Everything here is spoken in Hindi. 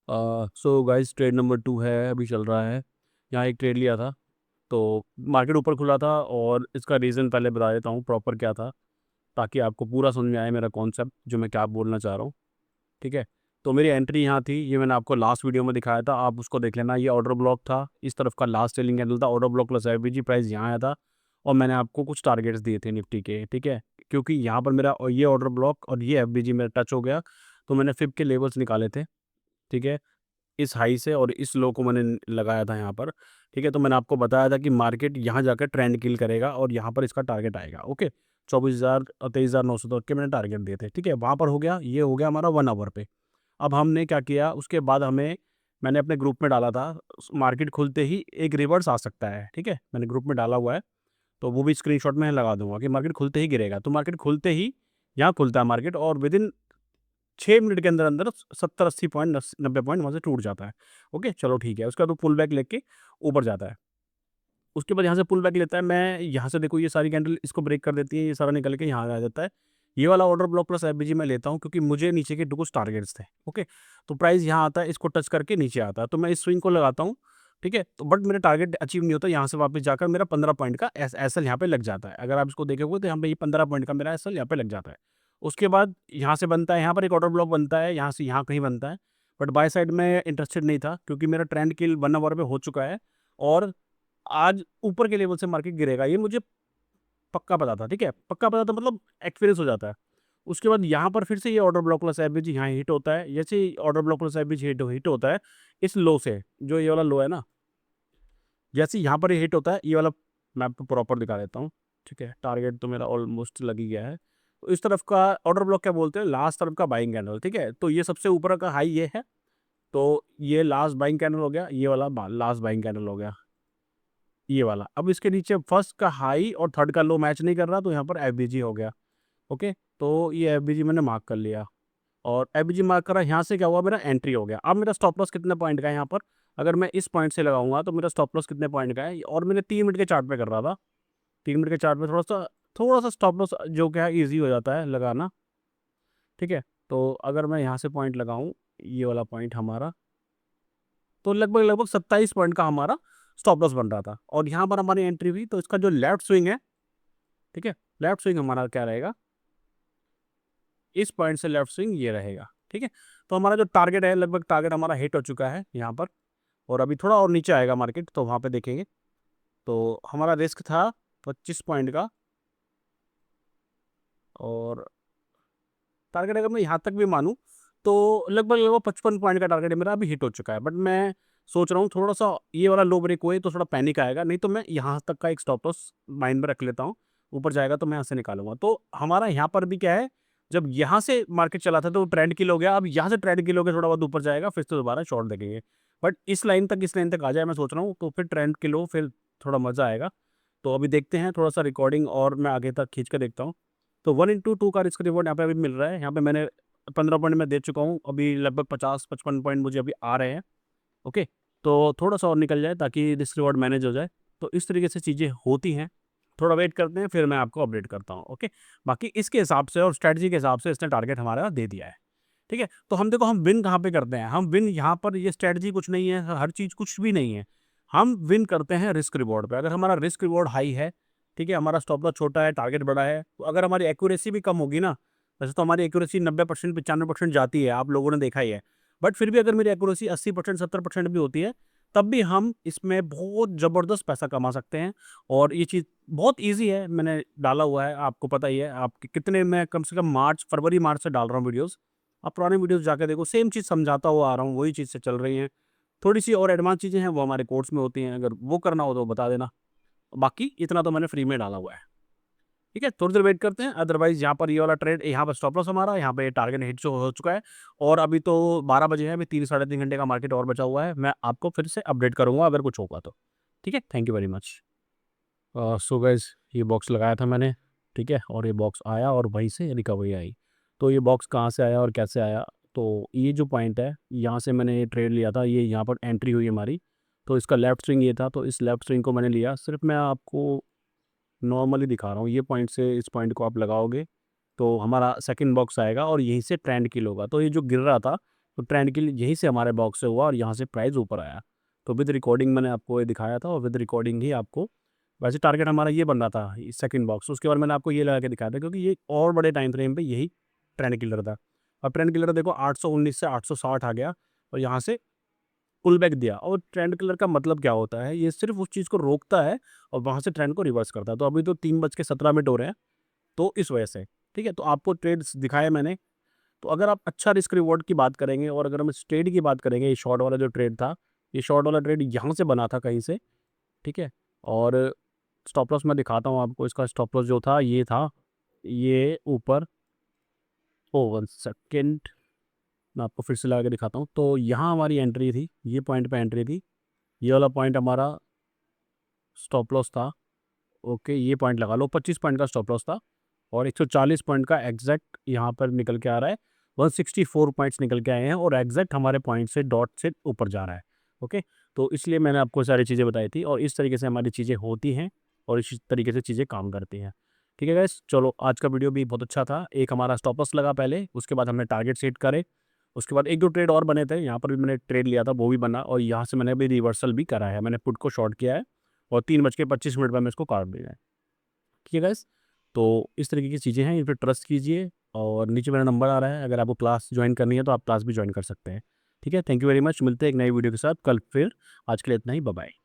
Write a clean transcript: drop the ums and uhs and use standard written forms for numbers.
सो गाइस, ट्रेड नंबर 2 है, अभी चल रहा है। यहाँ एक ट्रेड लिया था, तो मार्केट ऊपर खुला था और इसका रीज़न पहले बता देता हूँ प्रॉपर क्या था, ताकि आपको पूरा समझ में आए मेरा कॉन्सेप्ट जो मैं क्या बोलना चाह रहा हूँ। ठीक है। तो मेरी एंट्री यहाँ थी, ये मैंने आपको लास्ट वीडियो में दिखाया था, आप उसको देख लेना। ये ऑर्डर ब्लॉक था, इस तरफ का लास्ट सेलिंग कैंडल था, order block plus average price यहाँ आया था। और मैंने आपको कुछ टारगेट्स दिए थे निफ्टी के, ठीक है। क्योंकि यहाँ पर मेरा ये ऑर्डर ब्लॉक और ये एफ मेरा टच हो गया, तो मैंने फिब के लेवल्स निकाले थे। ठीक है। इस हाई से और इस लो को मैंने लगाया था यहाँ पर। ठीक है। तो मैंने आपको बताया था कि मार्केट यहाँ जाकर ट्रेंड किल करेगा और यहाँ पर इसका टारगेट आएगा। ओके। 24,000 और 23,900 तक के मैंने टारगेट दिए थे। ठीक है। वहाँ पर हो गया, ये हो गया हमारा 1 आवर पे। अब हमने क्या किया, उसके बाद मैंने अपने ग्रुप में डाला था, मार्केट खुलते ही एक रिवर्स आ सकता है। ठीक है। मैंने ग्रुप में डाला हुआ है, तो वो भी स्क्रीनशॉट में लगा दूंगा कि मार्केट खुलते ही गिरेगा। तो मार्केट खुलते ही यहाँ खुलता है मार्केट, और विदिन 6 मिनट के अंदर अंदर 70-80 पॉइंट 90 पॉइंट वहाँ से टूट जाता है। ओके, चलो ठीक है। उसके बाद वो पुल बैक लेके ऊपर जाता है। उसके बाद यहाँ से पुल बैक लेता है, मैं यहाँ से देखो ये सारी कैंडल इसको ब्रेक कर देती है, ये सारा निकल के यहाँ आ जाता है। ये वाला ऑर्डर ब्लॉक प्लस एफबीजी मैं लेता हूँ क्योंकि मुझे नीचे के कुछ टारगेट्स थे। ओके। तो प्राइस यहाँ आता है, इसको टच करके नीचे आता है, तो मैं इस स्विंग को लगाता हूँ। ठीक है। तो बट मेरा टारगेट अचीव नहीं होता, यहाँ से वापस जाकर मेरा 15 पॉइंट का एसएल यहाँ पे लग जाता है। अगर आप इसको देखोगे तो यहाँ पे ये 15 पॉइंट का मेरा एसएल यहाँ पे लग जाता है। उसके बाद यहाँ से बनता है, यहाँ पर एक ऑर्डर ब्लॉक बनता है, यहाँ से यहाँ कहीं बनता है। बट बाय साइड में इंटरेस्टेड नहीं था क्योंकि मेरा ट्रेंड किल 1 आवर पे हो चुका है, और आज ऊपर के लेवल से मार्केट गिरेगा, ये मुझे पक्का पता था। ठीक है। पक्का पता था मतलब एक्सपीरियंस हो जाता है। उसके बाद यहाँ पर फिर से ये ऑर्डर ब्लॉक प्लस एवरेज यहाँ हिट होता है, जैसे ही order block plus average hit होता है इस लो से, जो ये वाला लो है ना, जैसे यहाँ पर ये हिट होता है, ये वाला मैं आपको प्रॉपर दिखा देता हूँ। ठीक है। टारगेट तो मेरा ऑलमोस्ट लग ही गया है। तो इस तरफ का ऑर्डर ब्लॉक क्या बोलते हैं, लास्ट तरफ का बाइंग कैंडल। ठीक है। तो ये सबसे ऊपर का हाई ये है, तो ये लास्ट बाइंग कैंडल हो गया, ये वाला लास्ट बाइंग कैंडल हो गया, ये वाला। अब इसके नीचे फर्स्ट का हाई और थर्ड का लो मैच नहीं कर रहा, तो यहाँ पर एफबीजी हो गया। ओके। तो ये एफबीजी मैंने मार्क कर लिया, और एफबीजी मार्क करा, यहाँ से क्या हुआ, मेरा एंट्री हो गया। अब मेरा स्टॉप लॉस कितने पॉइंट का है यहाँ पर, अगर मैं इस पॉइंट से लगाऊंगा तो मेरा स्टॉप लॉस कितने पॉइंट का है, और मैंने 3 मिनट के चार्ट पे कर रहा था। 3 मिनट के चार्ट पे थोड़ा सा स्टॉप लॉस जो क्या है ईजी हो जाता है लगाना। ठीक है। तो अगर मैं यहाँ से पॉइंट लगाऊं, ये वाला पॉइंट हमारा, तो लगभग लगभग 27 पॉइंट का हमारा स्टॉप लॉस बन रहा था, और यहाँ पर हमारी एंट्री हुई। तो इसका जो लेफ्ट स्विंग है, ठीक है, लेफ्ट स्विंग हमारा क्या रहेगा, इस पॉइंट से लेफ्ट स्विंग ये रहेगा। ठीक है। तो हमारा जो टारगेट है, लगभग टारगेट हमारा हिट हो चुका है यहाँ पर, और अभी थोड़ा और नीचे आएगा मार्केट, तो वहाँ पे देखेंगे। तो हमारा रिस्क था 25 पॉइंट का, और टारगेट अगर मैं यहाँ तक भी मानूँ तो लगभग लगभग 55 पॉइंट का टारगेट मेरा अभी हिट हो चुका है। बट मैं सोच रहा हूँ थोड़ा सा ये वाला लो ब्रेक हुए तो थोड़ा पैनिक आएगा, नहीं तो मैं यहाँ तक का एक स्टॉप लॉस माइंड में रख लेता हूँ। ऊपर जाएगा तो मैं यहाँ से निकालूंगा। तो हमारा यहाँ पर भी क्या है, जब यहाँ से मार्केट चला था तो ट्रेंड किल हो गया, अब यहाँ से ट्रेंड किल हो गया, थोड़ा बहुत ऊपर जाएगा, फिर से दोबारा शॉर्ट देखेंगे। बट इस लाइन तक आ जाए मैं सोच रहा हूँ, तो फिर ट्रेंड किल हो, फिर थोड़ा मज़ा आएगा। तो अभी देखते हैं थोड़ा सा रिकॉर्डिंग, और मैं आगे तक खींच कर देखता हूँ। तो 1/2 का रिस्क रिवॉर्ड यहाँ पे अभी मिल रहा है। यहाँ पे मैंने 15 पॉइंट में दे चुका हूँ, अभी लगभग 50-55 पॉइंट मुझे अभी आ रहे हैं। ओके। तो थोड़ा सा और निकल जाए ताकि रिस्क रिवॉर्ड मैनेज हो जाए। तो इस तरीके से चीज़ें होती हैं। थोड़ा वेट करते हैं, फिर मैं आपको अपडेट करता हूँ। ओके। बाकी इसके हिसाब से और स्ट्रैटेजी के हिसाब से इसने टारगेट हमारा दे दिया है। ठीक है। तो हम देखो, हम विन कहाँ पे करते हैं, हम विन यहाँ पर, ये स्ट्रैटेजी कुछ नहीं है, हर चीज़ कुछ भी नहीं है। हम विन करते हैं रिस्क रिवॉर्ड पे। अगर हमारा रिस्क रिवॉर्ड हाई है, ठीक है, हमारा स्टॉप लॉस छोटा है, टारगेट बड़ा है, तो अगर हमारी एक्यूरेसी भी कम होगी ना, वैसे तो हमारी एक्यूरेसी 90% 95% जाती है, आप लोगों ने देखा ही है। बट फिर भी अगर मेरी एक्यूरेसी 80% 70% भी होती है, तब भी हम इसमें बहुत ज़बरदस्त पैसा कमा सकते हैं। और ये चीज़ बहुत ईजी है, मैंने डाला हुआ है, आपको पता ही है। आप कितने, मैं कम से कम फरवरी मार्च से डाल रहा हूँ वीडियोज़। आप पुराने वीडियोज़ जाके देखो, सेम चीज़ समझाता हुआ आ रहा हूँ, वही चीज़ से चल रही हैं। थोड़ी सी और एडवांस चीज़ें हैं, वो हमारे कोर्स में होती हैं, अगर वो करना हो तो बता देना। बाकी इतना तो मैंने फ्री में डाला हुआ है। ठीक है। थोड़ी देर वेट करते हैं, अदरवाइज़ यहाँ पर ये वाला ट्रेड, यहाँ पर स्टॉप लॉस हमारा, यहाँ पे टारगेट हिट जो हो चुका है। और अभी तो 12 बजे हैं, अभी 3 साढ़े 3 घंटे का मार्केट और बचा हुआ है। मैं आपको फिर से अपडेट करूँगा अगर कुछ होगा तो। ठीक है। Thank you very much. So guys, ये बॉक्स लगाया था मैंने, ठीक है, और ये बॉक्स आया और वहीं से रिकवरी आई। तो ये बॉक्स कहाँ से आया और कैसे आया, तो ये जो पॉइंट है, यहाँ से मैंने ये ट्रेड लिया था, ये यहाँ पर एंट्री हुई हमारी। तो इसका लेफ्ट स्विंग ये था, तो इस लेफ्ट स्विंग को मैंने लिया। सिर्फ मैं आपको नॉर्मली दिखा रहा हूँ, ये पॉइंट से इस पॉइंट को आप लगाओगे तो हमारा सेकंड बॉक्स आएगा, और यहीं से ट्रेंड किल होगा। तो ये जो गिर रहा था, तो ट्रेंड के लिए यहीं से हमारे बॉक्स से हुआ और यहाँ से प्राइस ऊपर आया। तो विद रिकॉर्डिंग मैंने आपको ये दिखाया था और विद रिकॉर्डिंग ही आपको, वैसे टारगेट हमारा ये बन रहा था सेकंड बॉक्स, उसके बाद मैंने आपको ये लगा के दिखाया था क्योंकि ये और बड़े टाइम फ्रेम पे यही ट्रेंड किलर था। और ट्रेंड किलर देखो 819 से 860 आ गया और यहाँ से पुल बैक दिया। और ट्रेंड किलर का मतलब क्या होता है, ये सिर्फ उस चीज़ को रोकता है और वहाँ से ट्रेंड को रिवर्स करता है। तो अभी तो 3:17 हो रहे हैं, तो इस वजह से, ठीक है। तो आपको ट्रेड्स दिखाए मैंने। तो अगर आप अच्छा रिस्क रिवॉर्ड की बात करेंगे और अगर हम इस ट्रेड की बात करेंगे, ये शॉर्ट वाला जो ट्रेड था, ये शॉर्ट वाला ट्रेड यहाँ से बना था कहीं से, ठीक है। और स्टॉप लॉस मैं दिखाता हूँ आपको, इसका स्टॉप लॉस जो था ये था, ये ऊपर, ओ 1 सेकेंड, मैं आपको फिर से लगा के दिखाता हूँ। तो यहाँ हमारी एंट्री थी, ये पॉइंट पे एंट्री थी, ये वाला पॉइंट हमारा स्टॉप लॉस था। ओके, ये पॉइंट लगा लो, 25 पॉइंट का स्टॉप लॉस था और 140 पॉइंट का एग्जैक्ट यहाँ पर निकल के आ रहा है। 164 पॉइंट्स निकल के आए हैं और एग्जैक्ट हमारे पॉइंट से डॉट से ऊपर जा रहा है। ओके, तो इसलिए मैंने आपको सारी चीज़ें बताई थी और इस तरीके से हमारी चीज़ें होती हैं और इस तरीके से चीज़ें काम करती हैं। ठीक है गाइस, चलो आज का वीडियो भी बहुत अच्छा था। एक हमारा स्टॉप लॉस लगा पहले, उसके बाद हमने टारगेट सेट करे, उसके बाद एक दो ट्रेड और बने थे, यहाँ पर भी मैंने ट्रेड लिया था वो भी बना और यहाँ से मैंने अभी रिवर्सल भी करा है, मैंने पुट को शॉर्ट किया है और 3:25 पर मैं इसको काट दिया है। ठीक है गाइस, तो इस तरीके की चीज़ें हैं, इन पे ट्रस्ट कीजिए और नीचे मेरा नंबर आ रहा है, अगर आपको क्लास ज्वाइन करनी है तो आप क्लास भी ज्वाइन कर सकते हैं। ठीक है, थैंक यू वेरी मच, मिलते हैं एक नई वीडियो के साथ कल फिर। आज के लिए इतना ही, बाय बाय।